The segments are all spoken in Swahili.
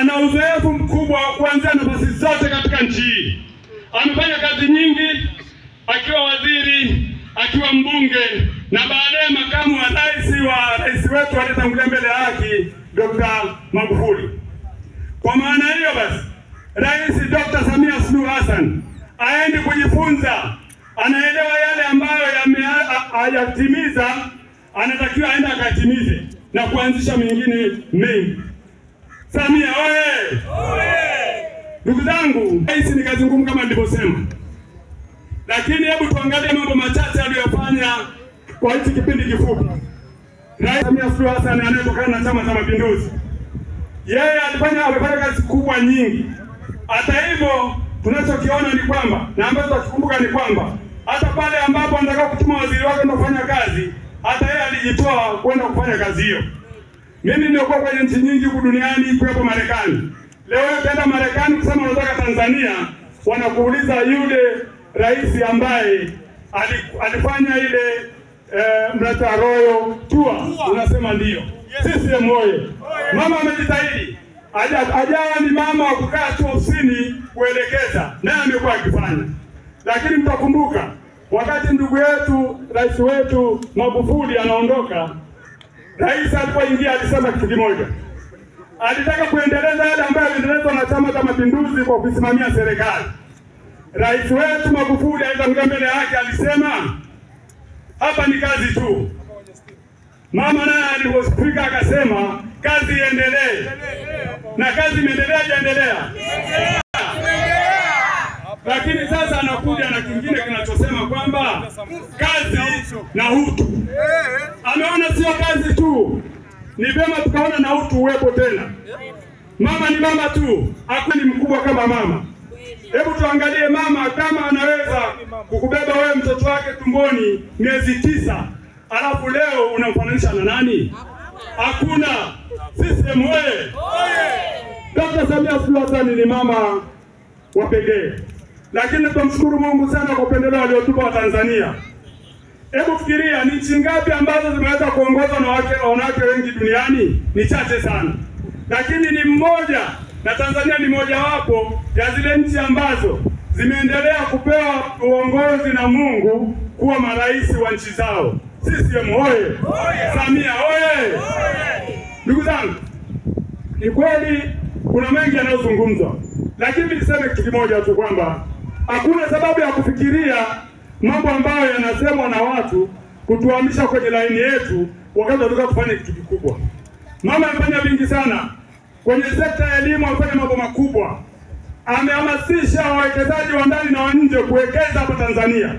ana uzoefu mkubwa kuanzia nafasi zote katika nchi hii. Amefanya kazi nyingi akiwa waziri, akiwa mbunge na baadaye makamu wa rais wetu aliyetangulia mbele ya haki Dr. Magufuli. Kwa maana hiyo basi, Rais Dr. Samia Suluhu Hassan aende kujifunza, anaelewa yale ambayo hayatimiza, anatakiwa aende akatimize na kuanzisha mengine mengi. Samia oye! Ndugu zangu, rais ni kazi ngumu kama nilivyosema. Lakini hebu tuangalie mambo machache aliyofanya kwa hichi kipindi kifupi. Rais Samia Suluhu Hassan anayetokana na Chama cha Mapinduzi, yeye amefanya kazi kubwa nyingi. Hata hivyo tunachokiona ni kwamba, na ambacho tukikumbuka ni kwamba, hata pale ambapo anataka kutuma waziri wake na kufanya kazi, hata yeye alijitoa kwenda kufanya kazi hiyo. Mimi nilikuwa kwenye nchi nyingi huku duniani ikiwepo Marekani. Leo ukienda Marekani kusema unataka Tanzania, wanakuuliza yule rais ambaye alifanya ile mnata Royal Tour, unasema ndio. CCM oye! Mama amejitahidi. Ajawa ni mama wa kukaa tu ofisini kuelekeza, naye amekuwa akifanya. Lakini mtakumbuka wakati ndugu yetu rais wetu Magufuli anaondoka, rais alipoingia alisema kitu kimoja. Alitaka kuendeleza yale ambayo yaliendelezwa na Chama cha Mapinduzi kwa kusimamia serikali. Rais wetu Magufuli alitangulia mbele yake alisema hapa ni kazi tu. Mama naye alipospika akasema kazi iendelee. Na kazi imeendelea. Lakini sasa anakuja na kingine kinachosema kwamba kazi na utu. Ameona sio kazi tu, ni vyema tukaona na utu uwepo tena. Mama ni mama tu, hakuna mkubwa kama mama. Hebu tuangalie mama kama anaweza kukubeba wewe mtoto wake tumboni miezi 9, alafu leo unamfananisha na nani? Hakuna. CCM oye! Dr. Samia Suluhu Hassan ni mama wa pekee. Lakini tumshukuru Mungu sana kwa upendeleo aliotupa wa Tanzania. Hebu fikiria ni nchi ngapi ambazo zimeweza kuongozwa na wanawake wengi duniani? Ni chache sana. Lakini ni mmoja, na Tanzania ni mojawapo ya zile nchi ambazo zimeendelea kupewa uongozi na Mungu kuwa marais wa nchi zao. CCM oye! Samia oye! Ndugu zangu, ni kweli kuna mengi yanayozungumzwa, lakini niseme kitu kimoja tu kwamba hakuna sababu ya kufikiria mambo ambayo yanasemwa na watu kutuhamisha kwenye laini yetu wakati tunataka kufanya kitu kikubwa. Mama amefanya vingi sana kwenye sekta ya elimu, amefanya mambo makubwa. Amehamasisha wawekezaji wa ndani na wa nje kuwekeza hapa Tanzania.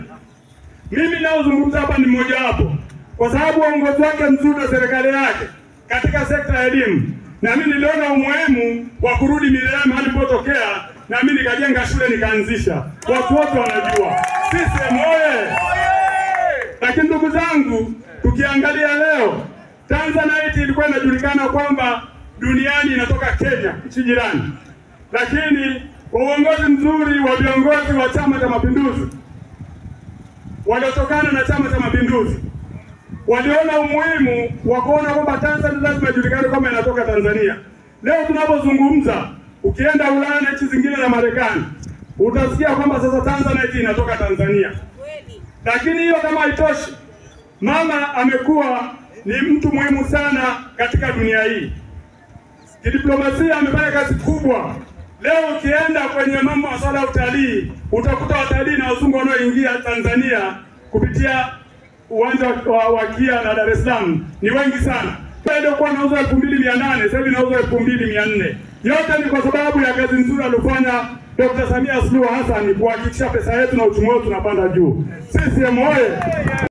Mimi naozungumza hapa ni mmoja wapo, kwa sababu uongozi wake mzuri na serikali yake katika sekta ya elimu. Na mimi niliona umuhimu wa kurudi Milele mahali politokea, na mimi nikajenga shule nikaanzisha. Watu wote wanajua. CCM oye! Lakini ndugu zangu, tukiangalia leo, Tanzanite ilikuwa inajulikana kwamba duniani inatoka Kenya, nchi jirani. Lakini uongozi mzuri wa viongozi wa Chama cha Mapinduzi waliotokana na Chama cha Mapinduzi waliona umuhimu wa kuona kwamba Tanzania lazima ijulikane kama inatoka Tanzania. Leo tunapozungumza, ukienda Ulaya na nchi zingine za Marekani, utasikia kwamba sasa Tanzanite inatoka Tanzania. Lakini hiyo kama haitoshi, mama amekuwa ni mtu muhimu sana katika dunia hii. Kidiplomasia amefanya kazi kubwa. Leo ukienda kwenye mambo ya swala ya utalii, utakuta watalii na wazungu wanaoingia Tanzania kupitia uwanja wa KIA na Dar es Salaam ni wengi sana. Ndio kwa nauza 2800, sasa hivi nauza 2400. Yote ni kwa sababu ya kazi nzuri aliyofanya Dr. Samia Suluhu Hassan kuhakikisha pesa yetu na uchumi wetu unapanda juu. CCM oye!